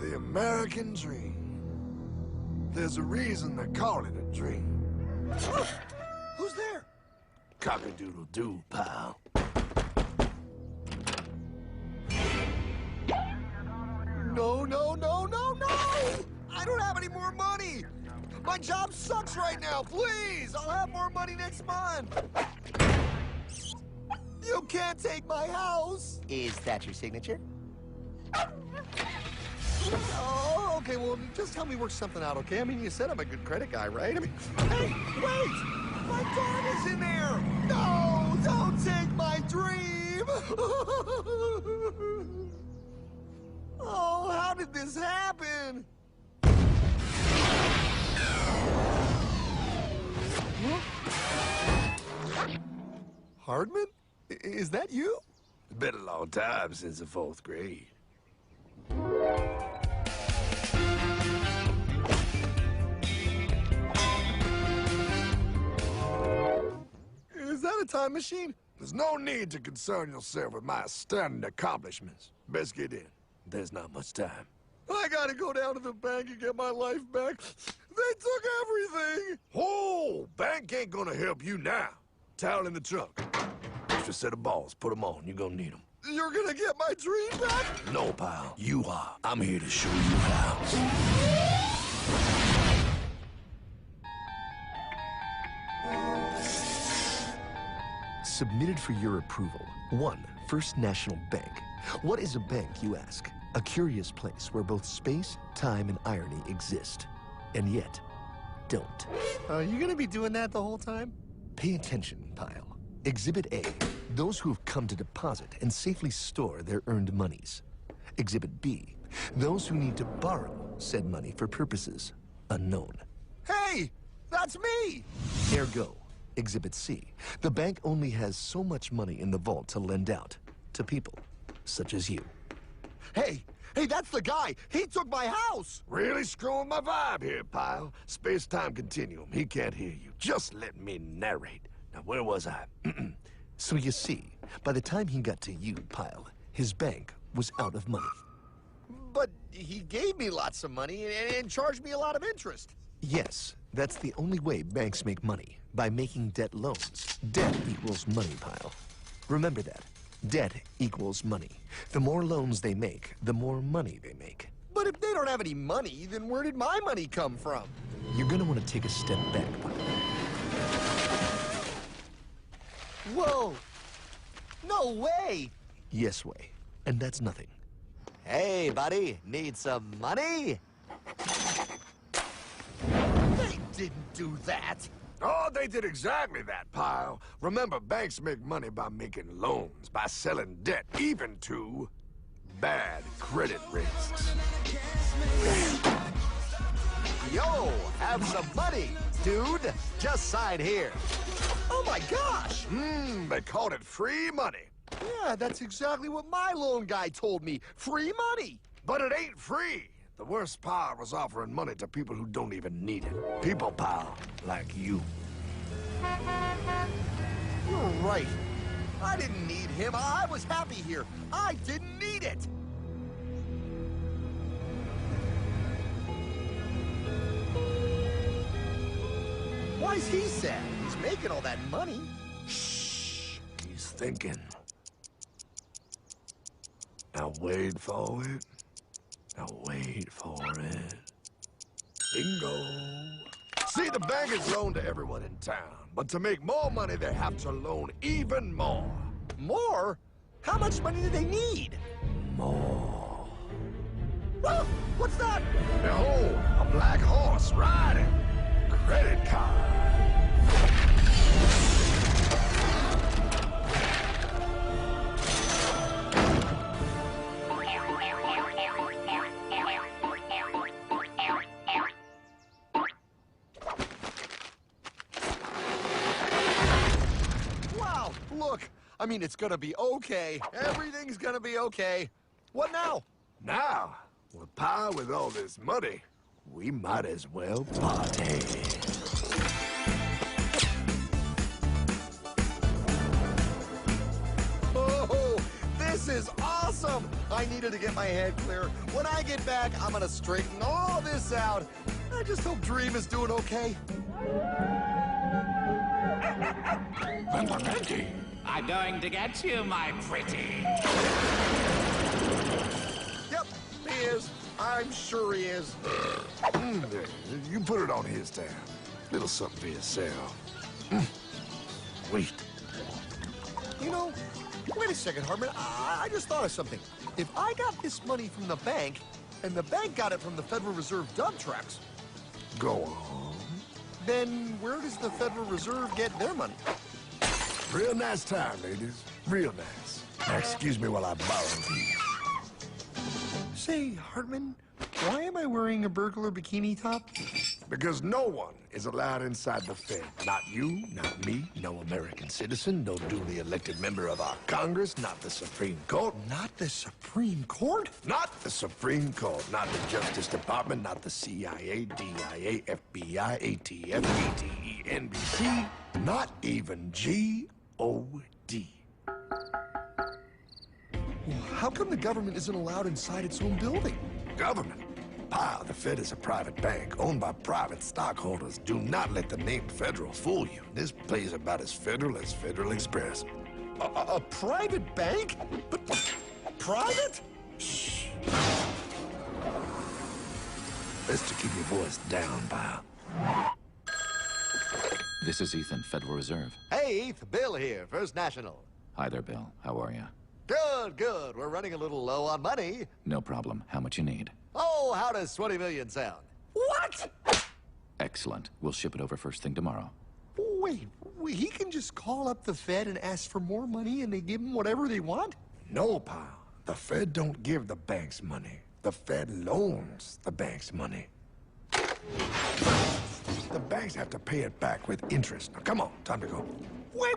The American dream. There's a reason they call it a dream. Who's there? Cock-a-doodle-doo, pal. No, no, no, no, no! I don't have any more money! My job sucks right now, please! I'll have more money next month! You can't take my house! Is that your signature? Oh, okay, well, just help me work something out, okay? I mean, you said I'm a good credit guy, right? I mean, hey, wait! My dog is in there! No, don't take my dream! Oh, how did this happen? Hardman? Is that you? It's been a long time since the 4th grade. Is that a time machine? There's no need to concern yourself with my stunning accomplishments. Best get in. There's not much time. I gotta go down to the bank and get my life back. They took everything. Oh, bank ain't gonna help you now. Towel in the trunk. Extra set of balls. Put them on. You're gonna need them. You're gonna get my dream back? No, pal. You are. I'm here to show you how. Submitted for your approval. 1. First National Bank. What is a bank, you ask? A curious place where both space, time, and irony exist. And yet, don't. Are you gonna be doing that the whole time? Pay attention, pile. Exhibit A. Those who have come to deposit and safely store their earned monies. Exhibit B. Those who need to borrow said money for purposes unknown. Hey, that's me! Ergo, Exhibit C. The bank only has so much money in the vault to lend out to people such as you. Hey, that's the guy! He took my house! Really screwing my vibe here, pal. Space-time continuum. He can't hear you. Just let me narrate. Now, where was I? So you see, by the time he got to you, pile, his bank was out of money. But he gave me lots of money and charged me a lot of interest. Yes, that's the only way banks make money, by making debt loans. Debt equals money, pile. Remember that. Debt equals money. The more loans they make, the more money they make. But if they don't have any money, then where did my money come from? You're gonna want to take a step back, pile. Whoa! No way! Yes way. And that's nothing. Hey, buddy, need some money? They didn't do that! Oh, they did exactly that, pal. Remember, banks make money by making loans, by selling debt, even to bad credit risks. Yo, have some money, dude. Just sign here. Oh my gosh! They called it free money. Yeah, that's exactly what my loan guy told me. Free money! But it ain't free. The worst part was offering money to people who don't even need it. People, pal, like you. You're right. I didn't need him. I was happy here. I didn't need it. Why's he sad? He's making all that money. Shh. He's thinking. Now wait for it. Now wait for it. Bingo. See, the bankers loan to everyone in town. But to make more money, they have to loan even more. More? How much money do they need? More. Oh, what's that? Behold, a black horse riding. Credit card. Look, I mean, it's gonna be okay. Everything's gonna be okay. What now? Now, with power with all this money, we might as well party. Oh, this This is awesome! I needed to get my head clear. When I get back, I'm gonna straighten all this out. I just hope Dream is doing okay. I'm going to get you, my pretty. Yep, he is. I'm sure he is. You put it on his tab. Little something for yourself. Wait. You know, wait a second, Hartman. I just thought of something. If I got this money from the bank, and the bank got it from the Federal Reserve dump trucks, Go on. then where does the Federal Reserve get their money? Real nice time, ladies. Real nice. Now, excuse me while I borrow these. Say, Hartman, why am I wearing a burglar bikini top? Because no one is allowed inside the Fed. Not you, not me, no American citizen, no duly elected member of our Congress, not the Supreme Court. Not the Supreme Court? Not the Supreme Court, not the Justice Department, not the CIA, DIA, FBI, ATF, ATE, NBC, not even G.O.D. How come the government isn't allowed inside its own building? Government? Pile, the Fed is a private bank owned by private stockholders. Do not let the name Federal fool you. This place is about as federal as Federal Express. A private bank? But private? Shh. Best to keep your voice down, pal. This is Ethan, Federal Reserve. Hey, Eth, Bill here, First National. Hi there, Bill. How are you? Good, good. We're running a little low on money. No problem. How much you need? Oh, how does 20 million sound? What? Excellent. We'll ship it over first thing tomorrow. Wait, he can just call up the Fed and ask for more money and they give him whatever they want? No, pal. The Fed don't give the banks money. The Fed loans the banks money. The banks have to pay it back with interest. Now, come on, time to go. Wait.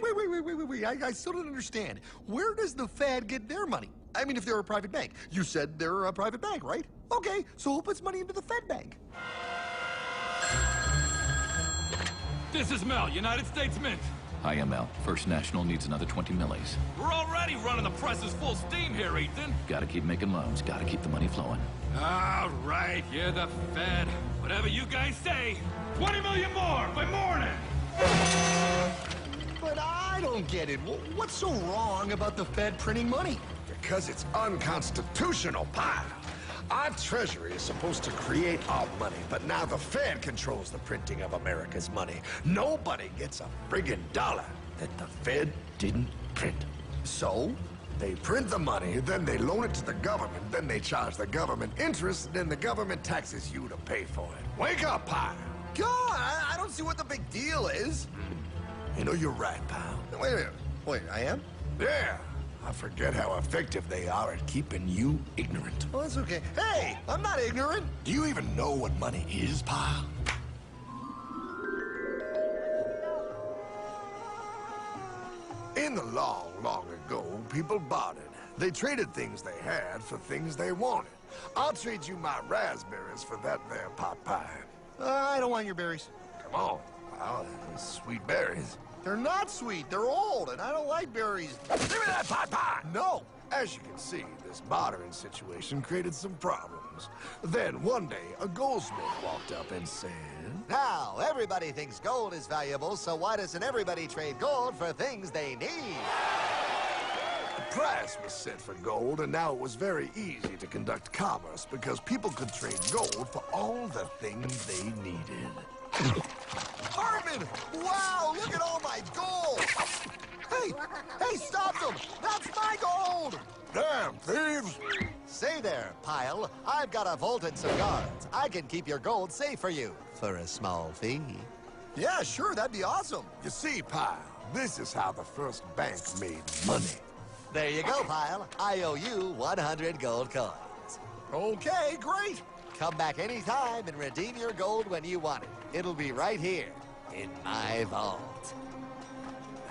I still don't understand. Where does the Fed get their money? I mean, if they're a private bank. You said they're a private bank, right? Okay, so who puts money into the Fed bank? This is Mel, United States Mint. Hi, ML. First National needs another 20 millis. We're already running the presses full steam here, Ethan. Gotta keep making loans. Gotta keep the money flowing. All right, you're the Fed. Whatever you guys say. 20 million more by morning. But I don't get it. What's so wrong about the Fed printing money? Because it's unconstitutional, pal. Our Treasury is supposed to create our money, but now the Fed controls the printing of America's money. Nobody gets a friggin' dollar that the Fed didn't print. So? They print the money, then they loan it to the government, then they charge the government interest, and then the government taxes you to pay for it. Wake up, pal. God, I don't see what the big deal is. You know, you're right, pal. Wait a minute. Wait, I am? Yeah. I forget how effective they are at keeping you ignorant. Well, that's okay. Hey, I'm not ignorant. Do you even know what money is, pal? In the long, long ago, people bartered. They traded things they had for things they wanted. I'll trade you my raspberries for that there pot pie. I don't want your berries. Come on, pal. Sweet berries. They're not sweet. They're old, and I don't like berries. Give me that pot pie! No. As you can see, this bartering situation created some problems. Then, one day, a goldsmith walked up and said... Now, everybody thinks gold is valuable, so why doesn't everybody trade gold for things they need? The price was set for gold, and now it was very easy to conduct commerce because people could trade gold for all the things they needed. Hartman! Wow, look at all my gold! Hey, stop them! That's my gold! Damn thieves! Say there, Pile. I've got a vault and some guards. I can keep your gold safe for you for a small fee. Yeah, sure, that'd be awesome. You see, pal, this is how the first bank made money. There you go, Pile. I owe you 100 gold coins. Okay, great. Come back anytime and redeem your gold when you want it. It'll be right here in my vault.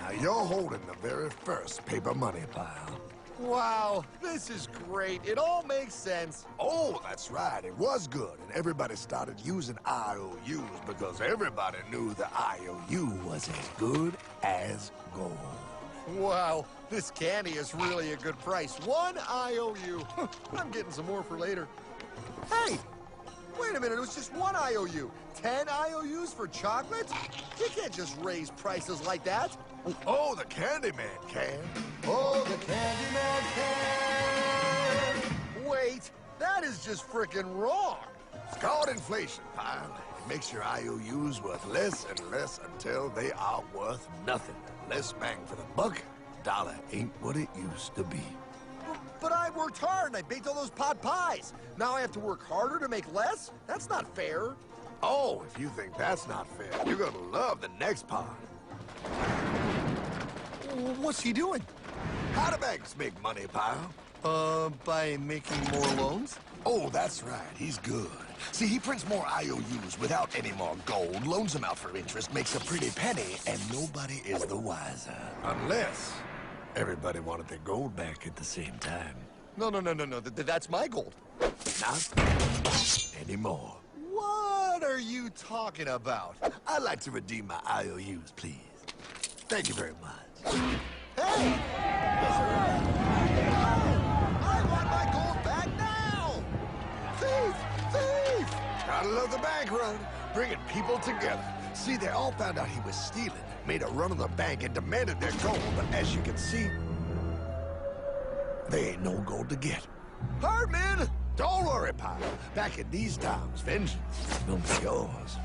Now you're holding the very first paper money, pal. Wow, this is great. It all makes sense. Oh, that's right. It was good, and everybody started using IOUs because everybody knew the IOU was as good as gold. Wow, this candy is really a good price. 1 IOU. I'm getting some more for later. Hey, wait a minute, it was just 1 IOU. 10 IOUs for chocolate? You can't just raise prices like that. Oh, the Candyman can. Oh, the Candyman can. Wait, that is just frickin' wrong. It's called inflation, pal. It makes your IOUs worth less and less until they are worth nothing. Less bang for the buck. Dollar ain't what it used to be. But I worked hard and I baked all those pot pies. Now I have to work harder to make less? That's not fair. Oh, if you think that's not fair, you're gonna love the next part. What's he doing? How do banks make money, pal? By making more loans? Oh, that's right. He's good. See, he prints more IOUs without any more gold, loans them out for interest, makes a pretty penny, and nobody is the wiser. Unless everybody wanted their gold back at the same time. No. That's my gold. Not anymore. What are you talking about? I'd like to redeem my IOUs, please. Thank you very much. Hey! I want my gold back now! Thief! Gotta love the bank run, bringing people together. See, they all found out he was stealing, made a run on the bank, and demanded their gold. But as you can see, there ain't no gold to get. Hardman, don't worry, pal. Back in these times, vengeance will be yours.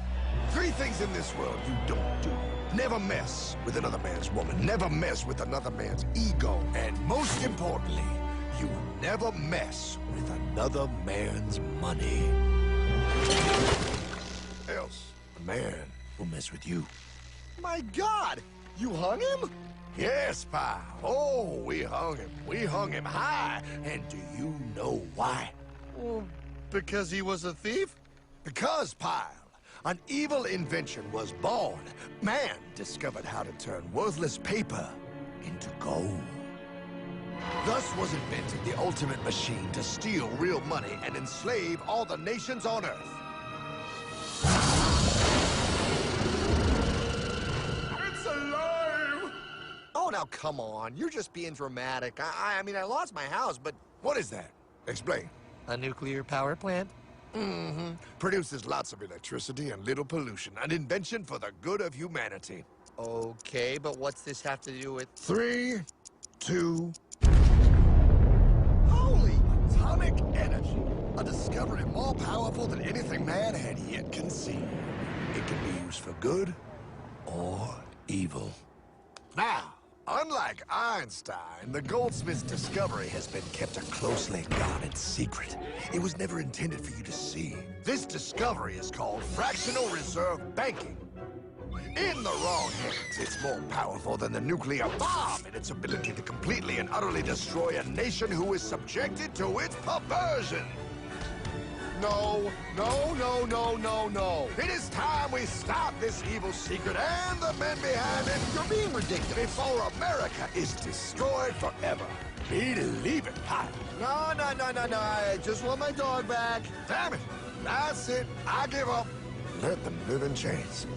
3 things in this world you don't do. Never mess with another man's woman. Never mess with another man's ego. And most importantly, you never mess with another man's money. Else, the man will mess with you. My God! You hung him? Yes, pal. Oh, we hung him. We hung him high. And do you know why? Well, because he was a thief? Because, pal, an evil invention was born. Man discovered how to turn worthless paper into gold. Thus was invented the ultimate machine to steal real money and enslave all the nations on Earth. It's alive! Oh, now come on. You're just being dramatic. I mean, I lost my house, but... What is that? Explain. A nuclear power plant? Mm-hmm. Produces lots of electricity and little pollution. An invention for the good of humanity. Okay, but what's this have to do with... 3, 2... Holy! Atomic energy. A discovery more powerful than anything man had yet conceived. It can be used for good or evil. Now, unlike Einstein, the goldsmith's discovery has been kept a closely guarded secret. It was never intended for you to see. This discovery is called fractional reserve banking. In the wrong hands, it's more powerful than the nuclear bomb in its ability to completely and utterly destroy a nation who is subjected to its perversion. No. It is time we stop this evil secret and the men behind it. You're being ridiculous. Before America is destroyed forever. Believe it, Pop. No. I just want my dog back. Damn it. That's it. I give up. Let them live in chains.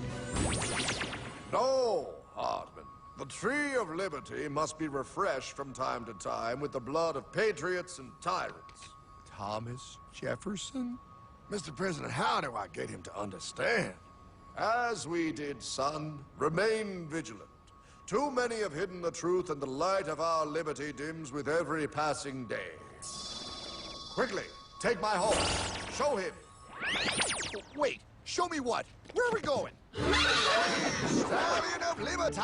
No, Hardman. The tree of liberty must be refreshed from time to time with the blood of patriots and tyrants. Thomas Jefferson? Mr. President, how do I get him to understand? As we did, son, remain vigilant. Too many have hidden the truth, and the light of our liberty dims with every passing day. Quickly, take my horse. Show him. Wait, show me what? Where are we going? Stallion of Liberty!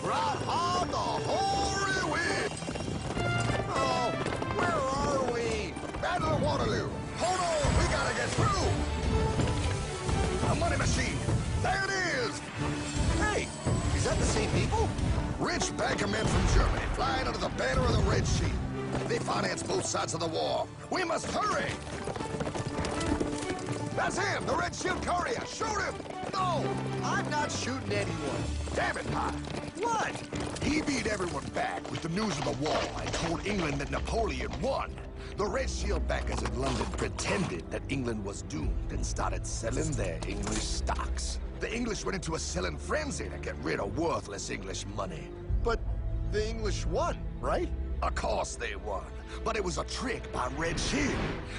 Brought on the hoary wind! Oh, where are we? Battle of Waterloo! Hold on, we gotta get through! A money machine! There it is! Hey, is that the same people? Rich bankermen from Germany flying under the banner of the Red Shield. They finance both sides of the war. We must hurry! That's him, the Red Shield courier! Shoot him! No, I'm not shooting anyone. Damn it, Pop! What? He beat everyone back with the news of the war and told England that Napoleon won. The Red Shield bankers in London pretended that England was doomed and started selling their English stocks. The English went into a selling frenzy to get rid of worthless English money. But The English won, right? Of course they won. But it was a trick by Red Shield.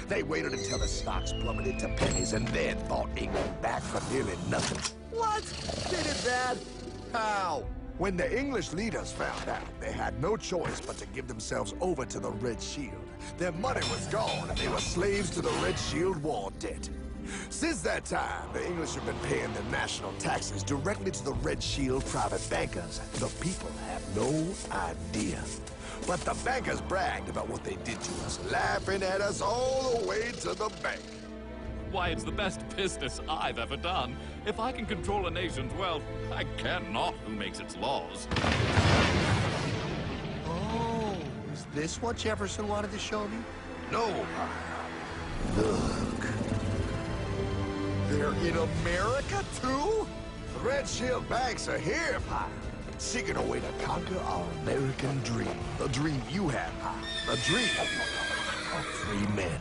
They waited until the stocks plummeted to pennies and then bought England back for nearly nothing. What? They did that? How? When the English leaders found out, they had no choice but to give themselves over to the Red Shield. Their money was gone, and they were slaves to the Red Shield war debt. Since that time, the English have been paying their national taxes directly to the Red Shield private bankers. The people have no idea. But the bankers bragged about what they did to us, laughing at us all the way to the bank. Why, it's the best business I've ever done. If I can control a nation's wealth, I care not who makes its laws. Oh, is this what Jefferson wanted to show me? No, look. They're in America, too? The Red Shield banks are here, Pyle. Seeking a way to conquer our American dream. The dream you have, Pyle. The dream of free men.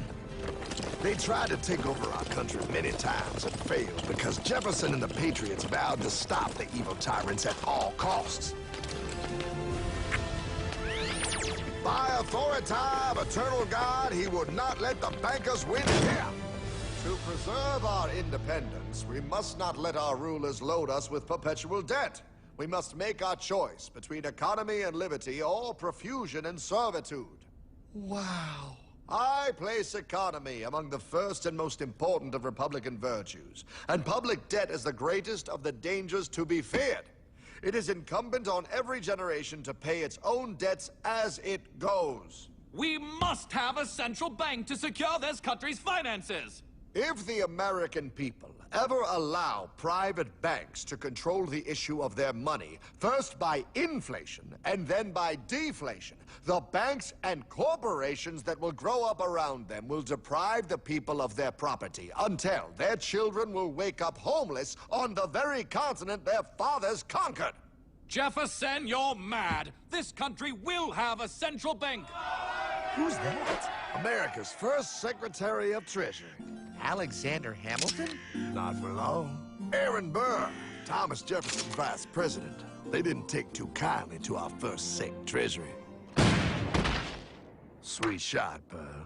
They tried to take over our country many times and failed because Jefferson and the Patriots vowed to stop the evil tyrants at all costs. By authority of eternal God, he would not let the bankers win here. To preserve our independence, we must not let our rulers load us with perpetual debt. We must make our choice between economy and liberty or profusion and servitude. Wow. I place economy among the first and most important of Republican virtues, and public debt is the greatest of the dangers to be feared. It is incumbent on every generation to pay its own debts as it goes. We must have a central bank to secure this country's finances. If the American people ever allow private banks to control the issue of their money, first by inflation and then by deflation, the banks and corporations that will grow up around them will deprive the people of their property until their children will wake up homeless on the very continent their fathers conquered. Jefferson, you're mad. This country will have a central bank. Who's that? America's first Secretary of Treasury. Alexander Hamilton? Not for long. Aaron Burr, Thomas Jefferson's vice president. They didn't take too kindly to our first Sec Treasury. Sweet shot, Burr.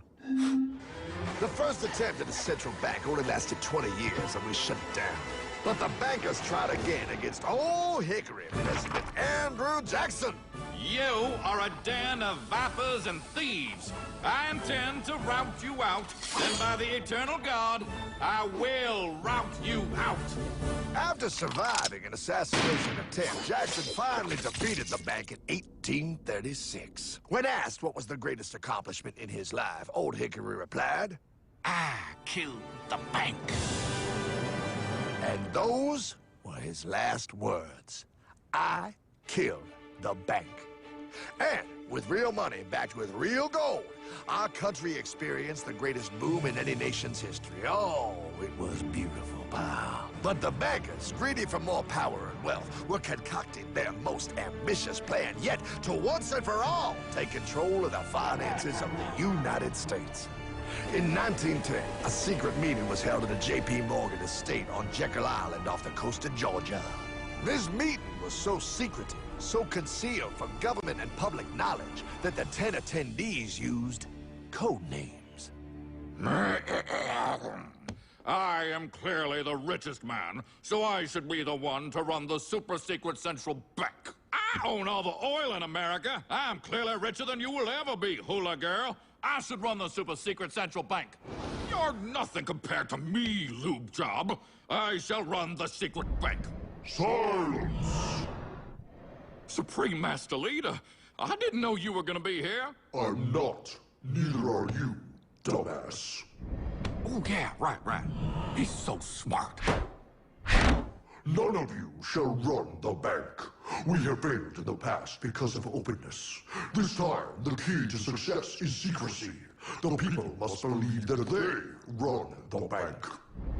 The first attempt at a central bank only lasted 20 years and we shut it down. But the bankers tried again against Old Hickory President Andrew Jackson. You are a den of vipers and thieves. I intend to rout you out, and by the eternal God, I will rout you out. After surviving an assassination attempt, Jackson finally defeated the bank in 1836. When asked what was the greatest accomplishment in his life, Old Hickory replied, I killed the bank. And those were his last words. I killed the bank. And with real money backed with real gold, our country experienced the greatest boom in any nation's history. Oh, it was beautiful, pal. But the bankers, greedy for more power and wealth, were concocting their most ambitious plan yet to once and for all take control of the finances of the United States. In 1910, a secret meeting was held at the J.P. Morgan estate on Jekyll Island off the coast of Georgia. This meeting was so secretive, so concealed from government and public knowledge that the 10 attendees used code names. I am clearly the richest man, so I should be the one to run the super-secret central bank. I own all the oil in America. I'm clearly richer than you will ever be, hula girl. I should run the super-secret central bank. You're nothing compared to me, lube job. I shall run the secret bank. Silence! Supreme Master Leader, I didn't know you were gonna be here. I'm not. Neither are you, dumbass. Oh, yeah, right. He's so smart. None of you shall run the bank. We have failed in the past because of openness. This time, the key to success is secrecy. The people must believe that they run the bank.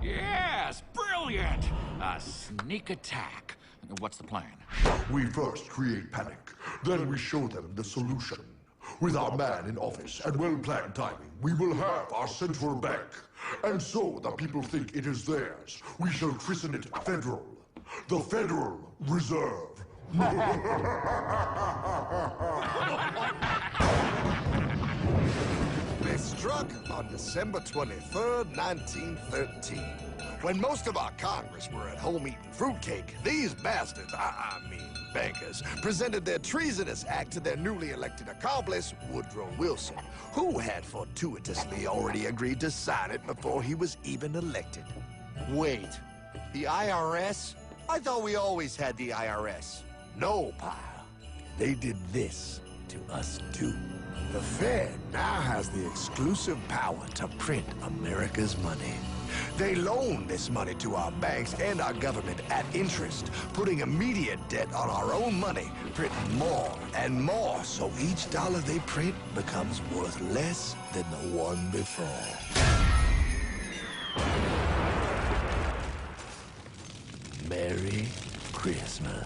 Yes, brilliant! A sneak attack. What's the plan? We first create panic, then we show them the solution. With our man in office and well-planned timing, we will have our central bank. And so the people think it is theirs. We shall christen it Federal. The Federal Reserve. They struck on December 23rd, 1913. When most of our Congress were at home eating fruitcake, these bastards, I mean bankers, presented their treasonous act to their newly elected accomplice, Woodrow Wilson, who had fortuitously already agreed to sign it before he was even elected. Wait, the IRS? I thought we always had the IRS. No, pal. They did this to us too. The Fed now has the exclusive power to print America's money. They loan this money to our banks and our government at interest, putting immediate debt on our own money, printing more and more, so each dollar they print becomes worth less than the one before. Merry Christmas.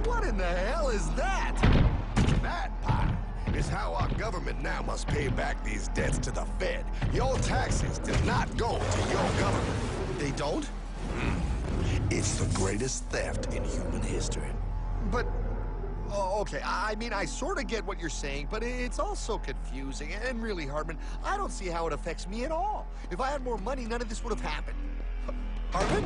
What in the hell is that? That, pal, is how our government now must pay back these debts to the Fed. Your taxes do not go to your government. They don't? It's the greatest theft in human history. But, oh, okay, I mean, I sort of get what you're saying, but it's also confusing. And really, Hartman, I don't see how it affects me at all. If I had more money, none of this would have happened. Hartman?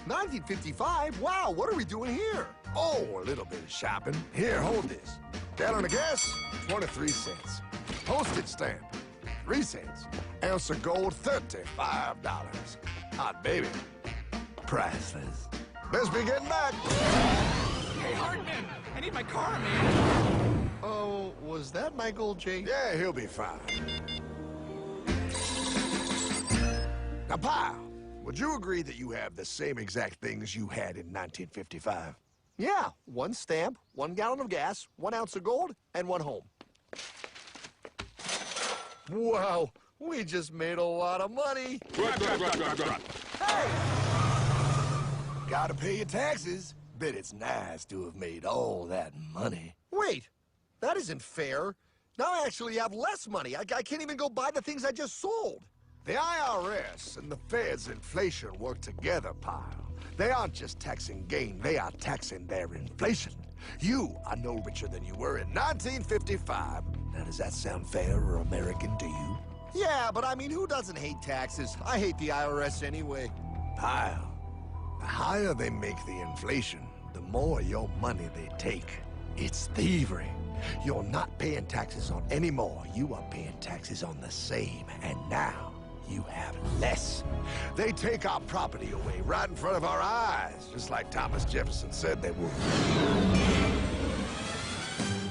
1955? Wow, what are we doing here? Oh, a little bit of shopping. Here, hold this. Gallon of gas, 23 cents. Postage stamp, 3 cents. Ounce of gold, $35. Hot baby, priceless. Best be getting back. Hey, Hartman, I need my car, man. Oh, was that my gold, Jay? Yeah, he'll be fine. Now, pal, would you agree that you have the same exact things you had in 1955? Yeah, 1 stamp, 1 gallon of gas, 1 ounce of gold, and 1 home. Wow, we just made a lot of money. Hey! Gotta pay your taxes. Bet it's nice to have made all that money. Wait, that isn't fair. Now I actually have less money. I can't even go buy the things I just sold. The IRS and the Fed's inflation work together, pal. They aren't just taxing gain, they are taxing their inflation. You are no richer than you were in 1955. Now, does that sound fair or American to you? Yeah, but I mean, who doesn't hate taxes? I hate the IRS anyway. Pal, the higher they make the inflation, the more your money they take. It's thievery. You're not paying taxes on any more. You are paying taxes on the same, and now you have less. They take our property away right in front of our eyes, just like Thomas Jefferson said they would.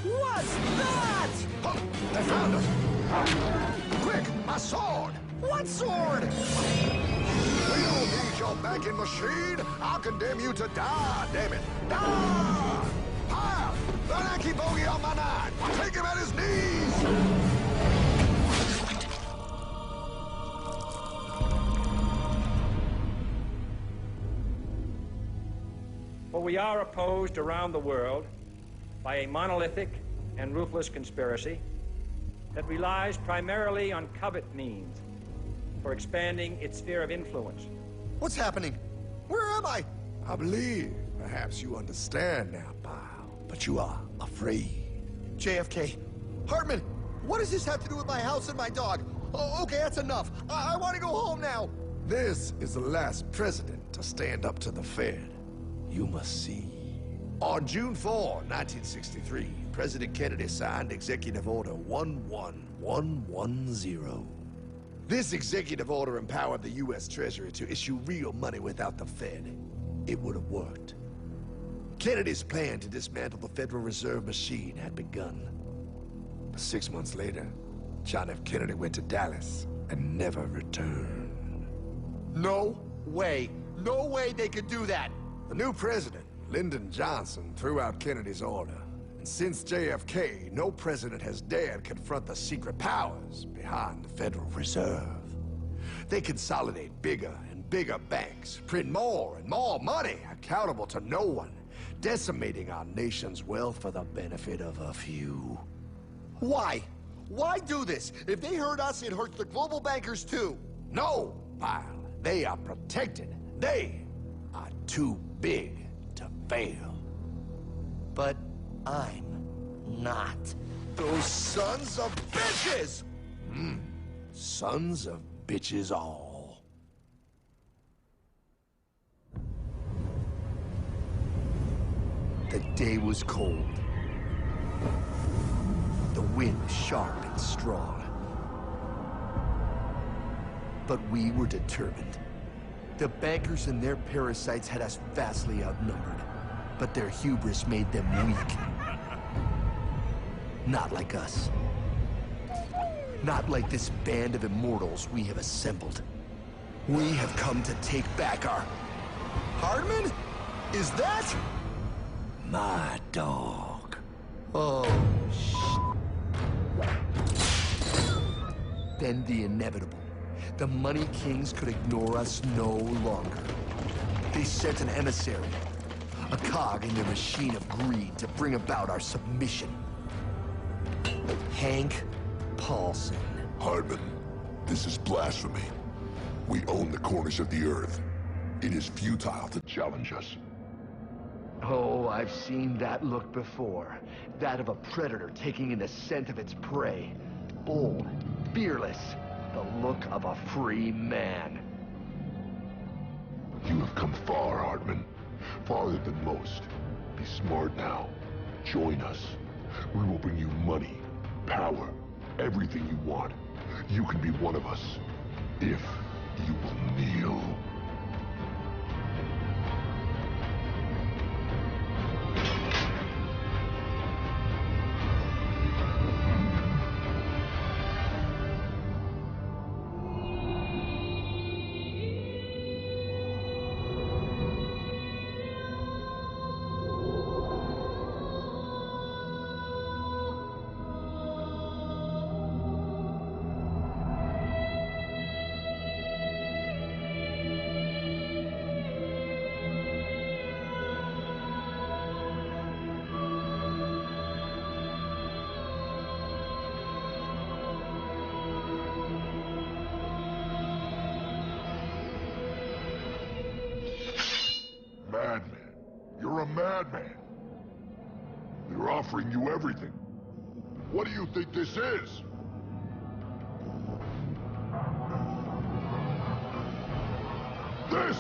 What's that? Oh, they found us! Quick, my sword! What sword? We don't need your banking machine. I'll condemn you to die, damn it. Die! Pile! The Yankee bogey on my 9. Take him at his knees! For we are opposed around the world by a monolithic and ruthless conspiracy that relies primarily on covert means for expanding its sphere of influence. What's happening? Where am I? I believe perhaps you understand now, pal, but you are afraid. JFK. Hartman, what does this have to do with my house and my dog? Oh, okay, that's enough. I want to go home now. This is the last president to stand up to the Fed. You must see. On June 4, 1963, President Kennedy signed Executive Order 11110. This executive order empowered the U.S. Treasury to issue real money without the Fed. It would have worked. Kennedy's plan to dismantle the Federal Reserve machine had begun. But 6 months later, John F. Kennedy went to Dallas and never returned. No way. No way they could do that. The new president, Lyndon Johnson, threw out Kennedy's order. And since JFK, no president has dared confront the secret powers behind the Federal Reserve. They consolidate bigger and bigger banks, print more and more money, accountable to no one, decimating our nation's wealth for the benefit of a few. Why? Why do this? If they hurt us, it hurts the global bankers too. No, pal. They are protected. They are too big to fail. But I'm not. Those sons of bitches! Sons of bitches all. The day was cold. The wind sharp and strong. But we were determined. The bankers and their parasites had us vastly outnumbered, but their hubris made them weak. Not like us. Not like this band of immortals we have assembled. We have come to take back our... Hardman? Is that? My dog. Oh, Then the inevitable. The Money Kings could ignore us no longer. They sent an emissary, a cog in their machine of greed to bring about our submission. Hank Paulson. Hardman, this is blasphemy. We own the corners of the earth. It is futile to challenge us. Oh, I've seen that look before. That of a predator taking in the scent of its prey. Bold, fearless, the look of a free man. You have come far, Hardman. Farther than most. Be smart now. Join us. We will bring you money, power, everything you want. You can be one of us, if you will kneel. Madman. You're a madman. We're offering you everything. What do you think this is? This